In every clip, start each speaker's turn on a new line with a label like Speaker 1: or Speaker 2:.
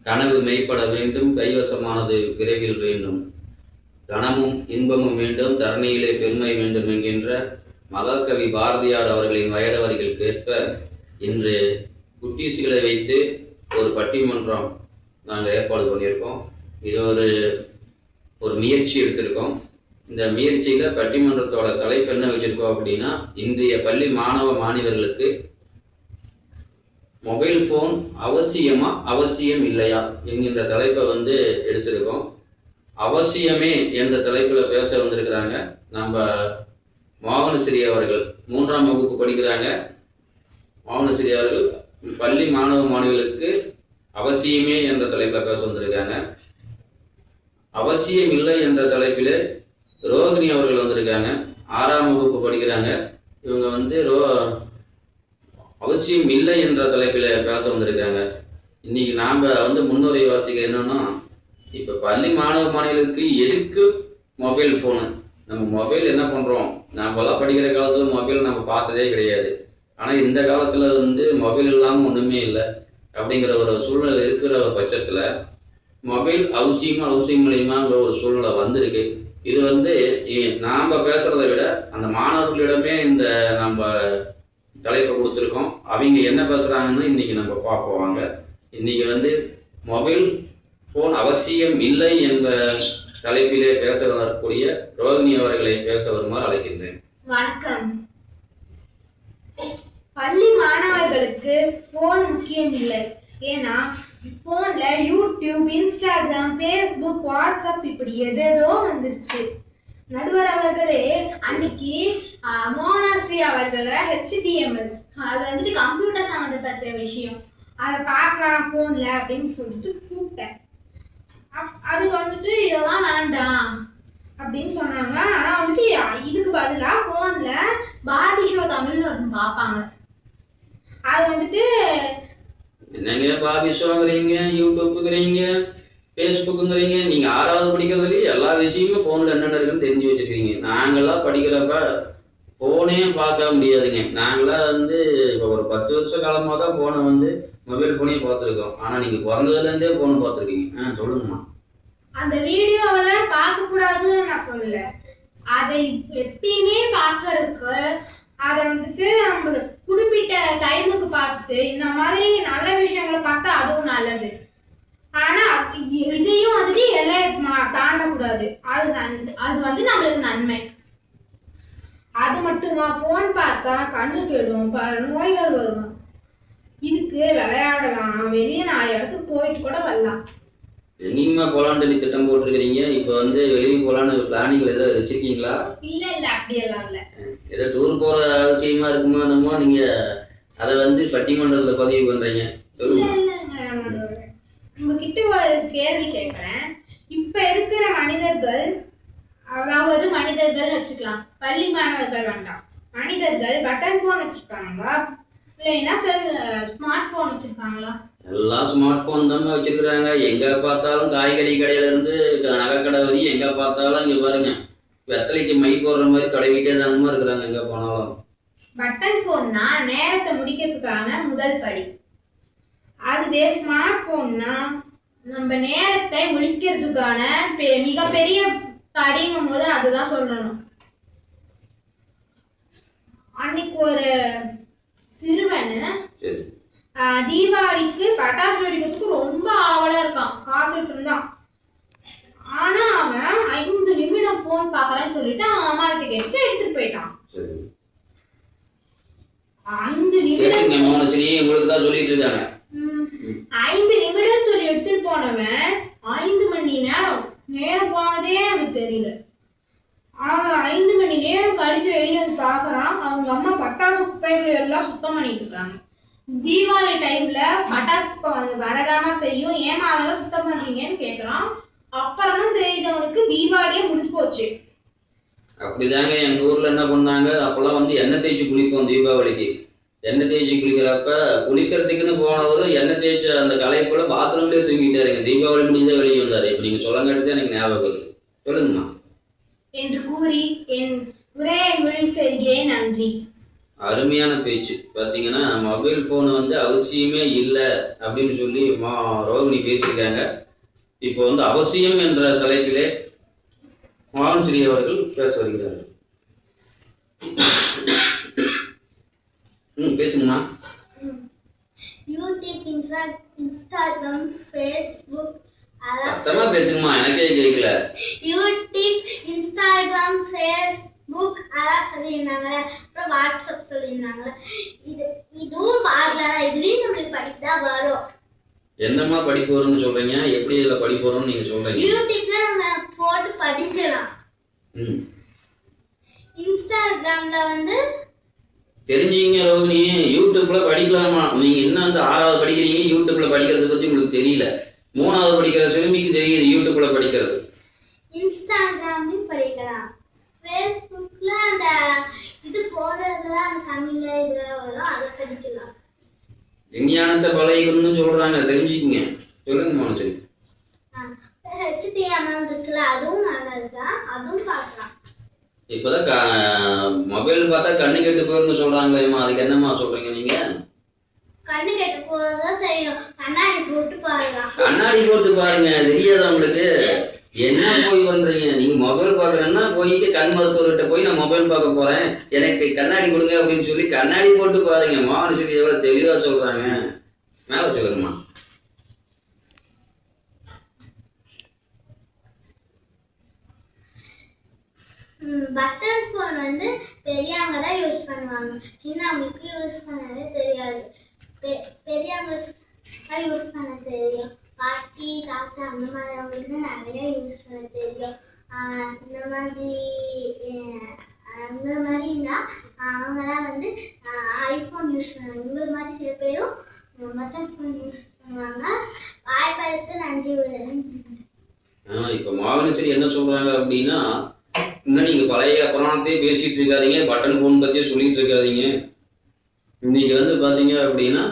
Speaker 1: கனவு மெய்ப்பட வேண்டும், கைவசமானது விரைவில் வேண்டும், தனமும் இன்பமும் வேண்டும், தரணியிலே பெருமை வேண்டும் என்கின்ற மகாகவி பாரதியார் அவர்களின் வயதவர்களுக்கு ஏற்ப இன்று குட்டீஸ்களை வைத்து ஒரு பட்டிமன்றம் நாங்கள் ஏற்பாடு பண்ணியிருக்கோம். இது ஒரு முயற்சி எடுத்திருக்கோம். இந்த முயற்சியில் பட்டிமன்றத்தோட தலைப்பு என்ன வச்சுருக்கோம் அப்படின்னா, இன்றைய பள்ளி மாணவ மாணவர்களுக்கு மொபைல் ஃபோன் அவசியமா அவசியம் இல்லையா என்கின்ற தலைப்பை எடுத்திருக்கோம். அவசியமே என்ற தலைப்பில் பேச வந்திருக்கிறாங்க நம்ம மோகனஸ்ரீ அவர்கள். 3ஆம் வகுப்பு படிக்கிறாங்க. மோகனஸ்ரீ அவர்கள் பள்ளி மாணவ மாணவிகளுக்கு அவசியமே என்ற தலைப்பில் பேச வந்திருக்காங்க. அவசியம் இல்லை என்ற தலைப்பில் ரோகிணி அவர்கள் வந்திருக்காங்க. 6ஆம் வகுப்பு படிக்கிறாங்க. இவங்க அவசியம் இல்லை என்ற தலைப்பில் பேச வந்திருக்காங்க. இன்னைக்கு நாம் முன்னுரை வாசிக்க என்னன்னா, இப்போ பள்ளி மாணவ மாணவிகளுக்கு எதுக்கு மொபைல் ஃபோனு? நம்ம மொபைல் என்ன பண்ணுறோம்? நம்மளாம் படிக்கிற காலத்தில் மொபைல் நம்ம பார்த்ததே கிடையாது. ஆனால் இந்த காலத்தில் மொபைல் இல்லாமல் ஒன்றுமே இல்லை அப்படிங்கிற ஒரு சூழ்நிலை இருக்கிற பட்சத்தில் மொபைல் அவசியம் இல்லையுமாங்கிற ஒரு சூழ்நிலை வந்திருக்கு. இது நாம் பேசுகிறத விட அந்த மாணவர்களிடமே இந்த நம்ம தலைப்பை கொடுத்துருக்கோம். அவங்க என்ன பேசுகிறாங்கன்னு இன்றைக்கி நம்ம பார்ப்போம். இன்றைக்கி மொபைல் ஃபோன் அவசியம் இல்லை என்ற தலைப்பிலே பேச வரக்கூடிய ரோகிணி அவர்களை பேச வருமாறு அழைக்கின்றேன்.
Speaker 2: வணக்கம். பள்ளி மாணவர்களுக்கு ஃபோன் முக்கியம் இல்லை. ஏன்னா ஃபோன்ல யூடியூப், இன்ஸ்டாகிராம், ஃபேஸ்புக், வாட்ஸ்அப் இப்படி எதேதோ வந்துருச்சு. நடுவர் அவர்களே அன்னைக்கு மோகனஸ்ரீ அவர்களை HTML அது கம்ப்யூட்டர் சம்மந்தப்பட்ட விஷயம், அதை பார்க்கலாம் ஃபோன்ல அப்படின்னு சொல்லிட்டு கூப்பிட்டேன். அதுக்கு இதெல்லாம் வேண்டாம் அப்படின்னு சொன்னாங்க. ஆனால் இதுக்கு பதிலாக ஃபோன்ல பார்பி ஷோ தமிழ்னு ஒன்று பார்ப்பாங்க. அது
Speaker 1: என்னங்க பார்பி ஷோங்கிறீங்க, யூடியூப்புங்கிறீங்க, ஃபேஸ்புக்குங்கிறீங்க. நீங்கள் 6ஆவது படிக்கிறதுலேயே எல்லா விஷயமும் ஃபோனில் என்னென்ன இருக்குன்னு தெரிஞ்சு வச்சுருக்கீங்க. நாங்கள்லாம் படிக்கிறப்ப ஃபோனே பார்க்க முடியாதுங்க. நாங்களாம் இப்போ ஒரு 10 வருஷ காலமாக தான் ஃபோனை மொபைல் ஃபோனே பார்த்துருக்கோம். ஆனால் நீங்கள் பிறந்ததுலேருந்தே ஃபோன் பார்த்துருக்கீங்க. சொல்லுங்கம்மா.
Speaker 2: அந்த வீடியோவெல்லாம் பார்க்கக்கூடாதுன்னு நான் சொல்லல. அதை எப்பயுமே பார்க்கறதுக்கு அதை நம்ம குறிப்பிட்ட டைமுக்கு பார்த்துட்டு இந்த மாதிரி நல்ல விஷயங்களை பார்த்தா அதுவும் நல்லது. ஆனா இதையும் எல்லாம் தாண்டக்கூடாது. அது நம்மளுக்கு நன்மை. அது மட்டுமா, போன் பார்த்தா கண்ணு கெடும், பல நோய்கள் வரும். இதுக்கு விளையாடலாம், வெளியே 4 இடத்துக்கு போயிட்டு கூட வரலாம்.
Speaker 1: எங்கேயுமா போலான்னு திட்டம் போட்டிருக்கிறீங்க? இப்போ வெளியே போலான்னு பிளானிங் ஏதாவது வச்சிருக்கீங்களா?
Speaker 2: இல்ல அப்படியெல்லாம் இல்ல.
Speaker 1: ஏதோ டூர் போற அவசியமா இருக்குமா என்னமோ நீங்க அதை பட்டிமன்றத்துல பதிவு பண்றீங்க. சொல்லுங்க.
Speaker 2: உங்ககிட்ட ஒரு கேள்வி கேட்கிறேன். இப்ப இருக்கிற மனிதர்கள், அதாவது மனிதர்கள் வச்சுக்கலாம், பள்ளி மாணவர்கள் வேண்டாம், மனிதர்கள் பட்டன் போன் வச்சிருக்காங்களா இல்லைன்னா ஸ்மார்ட் போன் வச்சிருக்காங்களா?
Speaker 1: எல்லாம் ஸ்மார்ட் போன் தான் வச்சிருக்கிறாங்க. எங்க பார்த்தாலும் காய்கறி கடையில இருந்து நகைக்கடை வரையும் எங்க பார்த்தாலும் இங்க பாருங்க வெத்தலைக்கு மை போடுற மாதிரி தொடவிட்டே தானமா இருக்கிறாங்க எங்க போனாலும்.
Speaker 2: பட்டன் போன்னா நேரத்தை முடிக்கிறதுக்கான முதல் படி. அதுவே ஸ்மார்ட் போன்னா நம்ம நேரத்தை முடிக்கிறதுக்கான மிகப்பெரிய படிங்கும் போது அதுதான் சொல்லணும். அன்னைக்கு ஒரு சிறுவன் தீபாவளிக்கு பட்டாசு வெடிக்கிறதுக்கு ரொம்ப ஆவலா இருக்கான், காத்துட்டு இருந்தான். ஆனா அவன் 5 நிமிடம் போன் பாக்குறேன்னு சொல்லிட்டு அவன் அம்மா கிட்ட கேட்டு எடுத்துட்டு போயிட்டான். 5 நிமிடம்
Speaker 1: உங்களுக்கு தான் சொல்லிட்டு இருக்காங்க.
Speaker 2: 5 நிமிடம் சொல்லி எடுத்துட்டு போனவன் 5 மணி நேரம் போனதே அவனுக்கு தெரியல. அவன் 5 மணி நேரம் கழிச்சு வெளியே வந்து பாக்குறான், அவங்க அம்மா பட்டாசு குப்பைகள் எல்லாம் சுத்தம் பண்ணிட்டு இருக்காங்க. தீபாவளி டைம்ல பட்டாசு வரதாமா செய்யும், ஏமா அதெல்லாம் சுத்தம் பண்றீங்கன்னு கேக்குறான். அப்புறம் தான் தெரியுது அவனுக்கு தீபாவளியே முடிஞ்சு போச்சு.
Speaker 1: அப்படிதாங்க எங்க ஊர்ல என்ன பண்ணாங்க, அப்பெல்லாம் எண்ணெய் தேய்ச்சி குளிப்போம் தீபாவளிக்கு. எண்ணெய் தேய்ச்சி குளிக்கிறப்ப குளிக்கிறதுக்குன்னு போனவரு எண்ணெய் தேய்ச்சி அந்த கலைப்புல பாத்ரூம்லேயே தூங்கிட்டாருங்க. தீபாவளி முடிஞ்ச வெளியே வந்தாரு. இப்ப நீங்க சொல்லங்காட்டி எனக்கு ஞாபகம் வருது. சொல்லுங்கம்மா.
Speaker 2: என்று கூறி என் உரையை முடிவு செய்கிறேன். நன்றி.
Speaker 1: அருமையான பேச்சு. பார்த்தீங்கன்னா மொபைல் ஃபோன் வந்து அவசியமே இல்லை அப்படின்னு சொல்லி ரோகிணி பேசியிருக்காங்க. இப்போ வந்து அவசியம் என்ற தலைப்பிலே மோகன்ஸ்ரீ அவர்கள் பேச வருகிறார்கள். பேசுங்கம்மா.
Speaker 3: யூடியூப், இன்ஸ்டாகிராம், ஃபேஸ்புக்
Speaker 1: சத்தமா பேசுங்கம்மா, எனக்கே கேட்கல.
Speaker 3: யூடியூப், இன்ஸ்டாகிராம், ஃபேஸ்புக் அதான் சொல்லியிருந்தாங்களே, அப்புறம் வாட்ஸ்அப் சொல்லியிருந்தாங்களே. இதுவும் பார்க்கலாம், இதுலயும் நம்மளுக்கு படிப்பு தான் வரும்.
Speaker 1: என்னம்மா படிப்பு வரும்னு சொல்றீங்க? எப்படி இதுல படிப்பு வரும்னு நீங்க சொல்றீங்க?
Speaker 3: யூடியூப்ல நம்ம போட்டு படிக்கலாம். இன்ஸ்டாகிராம்ல வந்து
Speaker 1: தெரிஞ்சுங்க ரோகிணி, யூடியூப்ல படிக்கலாமா? நீங்க என்ன வந்து 6வது படிக்கிறீங்க, யூடியூப்ல படிக்கிறத பத்தி உங்களுக்கு தெரியல. 3வது படிக்கிற சிறுமிக்கு தெரியுது யூடியூப்ல படிக்கிறது.
Speaker 3: இன்ஸ்டாகிராம்லயும் படிக்கலாம். ஃபேஸ்புக்ல அந்த இது போடுறதுல அந்த தமிழ்ல இதுல வரும், அதை படிக்கலாம்.
Speaker 1: விஞ்ஞானத்தை பழகிக்கணும்னு சொல்றாங்க, தெரிஞ்சுக்கங்க. சொல்லுங்க மோகன்ஸ்ரீ.
Speaker 3: HTML இருக்குல்ல, அதுவும் நல்லதுதான், அதுவும் பார்க்கலாம்.
Speaker 1: இப்பதான் மொபைல் பார்த்தா கண்ணு கெட்டு போயிருன்னு சொல்றாங்களேம்மா, அதுக்கு என்னம்மா சொல்றீங்க நீங்க?
Speaker 3: கண்ணு கெட்டு போதான் செய்யும், கண்ணாடி போட்டு பாருங்க.
Speaker 1: கண்ணாடி போட்டு பாருங்க, தெரியாதா உங்களுக்கு? என்ன போய் பண்றீங்க நீங்க? மொபைல் பாக்குறேன்னா போய் கண் மருத்துவர்கிட்ட போய் நான் மொபைல் பார்க்க போறேன், எனக்கு கண்ணாடி கொடுங்க அப்படின்னு சொல்லி கண்ணாடி போட்டு பாருங்க. மோகன்ஸ்ரீ எவ்வளவு தெளிவா சொல்றாங்க. மேல சொல்லுங்கம்மா.
Speaker 3: பட்டன் ஃபோன் வந்து பெரியவங்க தான் யூஸ் பண்ணுவாங்க, சின்னவங்களுக்கு யூஸ் பண்ணவே தெரியாது. பெரியவங்களுக்கு தான் யூஸ் பண்ண தெரியும். பாட்டி தாத்தா அந்த மாதிரி அவங்களுக்கு நிறைய யூஸ் பண்ண தெரியும். இந்த மாதிரினா அவங்களாம் வந்து ஐஃபோன் யூஸ் பண்ணுவாங்க. இந்த மாதிரி சில பேரும் பட்டன் ஃபோன் யூஸ் பண்ணுவாங்க. வாய்ப்பெடுத்து நன்றி விடுதல்.
Speaker 1: இப்ப மோகன்ஸ்ரீ என்ன சொல்றாங்க அப்படின்னா, இன்னும் நீங்க பழைய புராணத்தையே பேசிட்டு இருக்காதீங்க, பட்டன் ஃபோன் பத்தியே சொல்லிட்டு இருக்காதீங்க. இன்னைக்கு வந்து பாத்தீங்க அப்படின்னா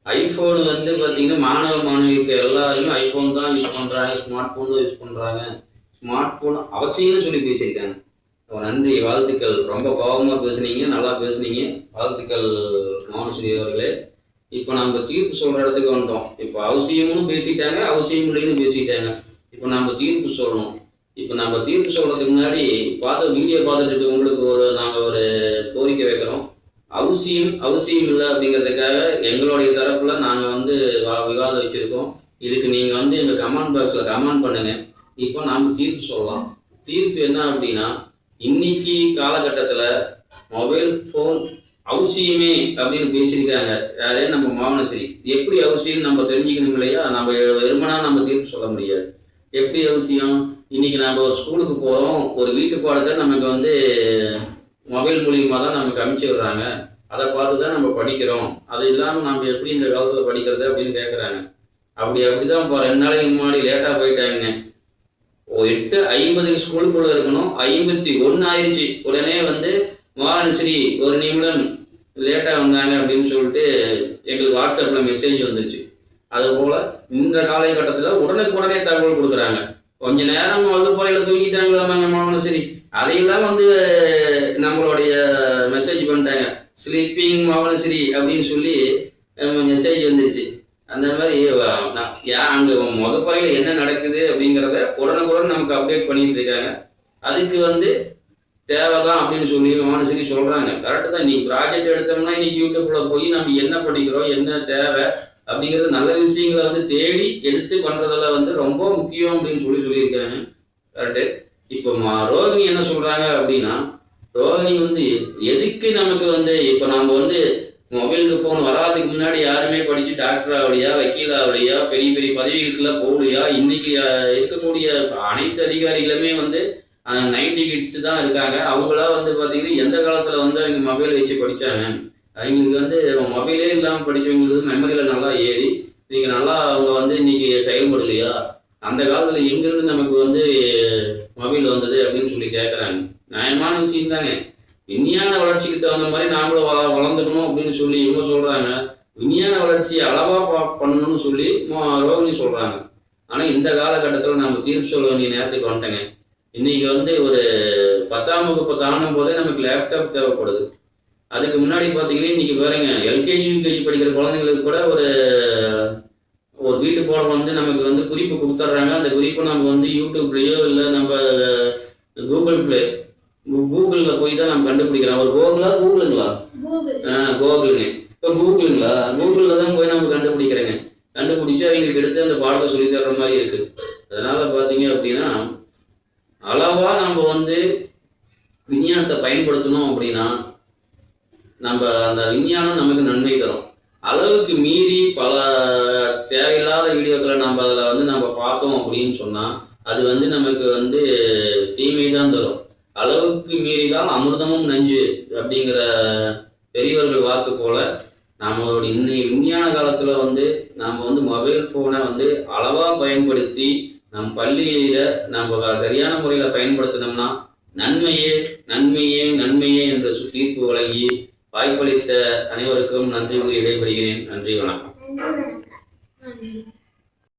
Speaker 1: ஐபோன் வந்து பாத்தீங்கன்னா மாணவ மாணவிக்கு எல்லாருமே ஐபோன் தான் யூஸ் பண்றாங்க, ஸ்மார்ட் போன் தான் யூஸ் பண்றாங்க. ஸ்மார்ட் போன் அவசியம்னு சொல்லி பேசியிருக்காங்க. நன்றி, வாழ்த்துக்கள். ரொம்ப கோபமா பேசுனீங்க, நல்லா பேசுனீங்க. வாழ்த்துக்கள் மோகன்ஸ்ரீ அவர்களே. இப்போ நம்ம தீர்ப்பு சொல்ற இடத்துக்கு வந்தோம். இப்போ அவசியம்னு பேசிட்டாங்க, அவசியம் இல்லைன்னு பேசிட்டாங்க. இப்போ நம்ம தீர்ப்பு சொல்லணும். இப்போ நம்ம தீர்ப்பு சொல்றதுக்கு முன்னாடி வீடியோ பார்த்துட்டு இருக்கவங்களுக்கு நாங்கள் ஒரு கோரிக்கை வைக்கிறோம். அவசியம் இல்லை அப்படிங்கிறதுக்காக எங்களுடைய தரப்புல நாங்கள் வந்து விவாதம் வச்சிருக்கோம். இதுக்கு நீங்கள் வந்து எங்கள் கமெண்ட் பாக்ஸில் கமெண்ட் பண்ணுங்க. இப்போ நாம் தீர்ப்பு சொல்லலாம். தீர்ப்பு என்ன அப்படின்னா, இன்னைக்கு காலகட்டத்தில் மொபைல் ஃபோன் அவசியமே அப்படின்னு பேசியிருக்காங்க. அதே நம்ம மோகன்ஸ்ரீ எப்படி அவசியம் நம்ம தெரிஞ்சுக்கணும் இல்லையா? நம்ம வெறுமனா நம்ம தீர்ப்பு சொல்ல முடியாது. எப்படி அவசியம்? இன்னைக்கு நம்ம ஒரு ஸ்கூலுக்கு போகிறோம், ஒரு வீட்டு பாடத்தை நமக்கு வந்து மொபைல் மூலியமாக தான் நமக்கு அனுப்பிச்சி விடுறாங்க. அதை பார்த்து தான் நம்ம படிக்கிறோம். அது இல்லாமல் நம்ம எப்படி இந்த காலத்தில் படிக்கிறது அப்படின்னு கேட்குறாங்க. அப்படிதான் இப்போ 2 நாளைக்கு முன்னாடி லேட்டாக போயிட்டாங்க. 8:50 ஸ்கூலுக்குள்ளே இருக்கணும், 51 ஆயிடுச்சு. உடனே வந்து மோகன்ஸ்ரீ 1 நிமிடம் லேட்டாக வந்தாங்க அப்படின்னு சொல்லிட்டு எங்களுக்கு வாட்ஸ்அப்பில் மெசேஜ் வந்துருச்சு. அதுபோல் இந்த காலகட்டத்தில் உடனே தகவல் கொடுக்குறாங்க. கொஞ்ச நேரம் வகுப்பறையில் தூங்கிட்டாங்களாமாங்க மோகன்ஸ்ரீ, அதையெல்லாம் வந்து நம்மளுடைய மெசேஜ் பண்ணிட்டாங்க. ஸ்லீப்பிங் மோகன்ஸ்ரீ அப்படின்னு சொல்லி மெசேஜ் வந்துருச்சு. அந்த மாதிரி அங்கே வகுப்பறையில் என்ன நடக்குது அப்படிங்கிறத உடனுக்குடன் நமக்கு அப்டேட் பண்ணிட்டு இருக்காங்க. அதுக்கு வந்து தேவைதான் அப்படின்னு சொல்லி மோகன்ஸ்ரீ சொல்றாங்க. கரெக்டு தான். இன்னைக்கு ப்ராஜெக்ட் எடுத்தோம்னா இன்னைக்கு யூடியூப்ல போய் நம்ம என்ன படிக்கிறோம், என்ன தேவை அப்படிங்கிறது நல்ல விஷயங்களை வந்து தேடி எடுத்து பண்றதுல வந்து ரொம்ப முக்கியம் அப்படின்னு சொல்லியிருக்காங்க. கரெக்டு. இப்போ ரோகிணி என்ன சொல்றாங்க அப்படின்னா, ரோகிணி வந்து எதுக்கு நமக்கு வந்து இப்போ நம்ம வந்து மொபைல் ஃபோன் வராதுக்கு முன்னாடி யாருமே படிச்சு டாக்டர் ஆகலையா, வக்கீல் ஆகலையா, பெரிய பெரிய பதவிகளுக்குலாம் போகலையா? இன்னைக்கு இருக்கக்கூடிய அனைத்து அதிகாரிகளுமே வந்து 90 கிட்ஸ் தான் இருக்காங்க. அவங்களா வந்து பார்த்தீங்கன்னா எந்த காலத்துல வந்து அவங்க மொபைல் வச்சு படிச்சாங்க? அவங்களுக்கு வந்து மொபைலே இல்லாமல் படிச்சவங்களுக்கு மெமரியில் நல்லா ஏறி இன்னைக்கு நல்லா அவங்க வந்து இன்னைக்கு செயல்படலையா? அந்த காலத்தில் எங்கிருந்து நமக்கு வந்து மொபைல் வந்தது அப்படின்னு சொல்லி கேட்குறாங்க. நியாயமான விஷயம் தாங்க. விஞ்ஞான வளர்ச்சிக்கு தகுந்த மாதிரி நாமளும் வளர்ந்துக்கணும் அப்படின்னு சொல்லி இவங்க சொல்றாங்க. விஞ்ஞான வளர்ச்சி அளவா பண்ணணும்னு சொல்லி ரோகிணி சொல்றாங்க. ஆனால் இந்த காலகட்டத்தில் நம்ம தீர்ப்பு சொல்ல வேண்டிய நேரத்துக்கு வந்துட்டேங்க. இன்னைக்கு வந்து ஒரு 10ஆம் வகுப்பு தாண்டும் போதே நமக்கு லேப்டாப் தேவைப்படுது. அதுக்கு முன்னாடி பார்த்தீங்கன்னா இன்னைக்கு பாருங்க எல்கேஜி யூகேஜி படிக்கிற குழந்தைங்களுக்கு கூட ஒரு வீட்டு பாடம் வந்து நமக்கு வந்து குறிப்பு கொடுத்துட்றாங்க. அந்த குறிப்பை நம்ம வந்து யூடியூப்லேயோ இல்லை நம்ம கூகுளில் போய் தான் நம்ம கண்டுபிடிக்கிறோம். ஒரு கூகுளுங்களா கூகுளுங்க. இப்போ கூகுளில் தான் போய் நம்ம கண்டுபிடிக்கிறேங்க. கண்டுபிடிச்சி அவங்களுக்கு எடுத்து அந்த பாடத்தை சொல்லி தர்ற மாதிரி இருக்குது. அதனால பார்த்தீங்க அப்படின்னா அளவாக நம்ம வந்து விஞ்ஞானத்தை பயன்படுத்தணும் அப்படின்னா நம்ம அந்த விஞ்ஞானம் நமக்கு நன்மை தரும். அளவுக்கு மீறி பல தேவையில்லாத வீடியோக்களை நம்ம அதில் வந்து நம்ம பார்த்தோம் அப்படின்னு சொன்னால் அது வந்து நமக்கு வந்து தீமை தான் தரும். அளவுக்கு மீறி தான் அமிர்தமும் நஞ்சு அப்படிங்கிற பெரியவர்கள் வாக்கு போல நம்மளோட இன்னைக்கு விஞ்ஞான காலத்தில் வந்து நம்ம வந்து மொபைல் ஃபோனை வந்து அளவாக பயன்படுத்தி நம் பள்ளியில நம்ம சரியான முறையில் பயன்படுத்தினோம்னா நன்மையே நன்மையே நன்மையே என்ற தீர்ப்பு வழங்கி வாய்ப்பளித்த அனைவருக்கும் நன்றி கூறி விடைபெறுகிறேன். நன்றி, வணக்கம்.
Speaker 3: நன்றி.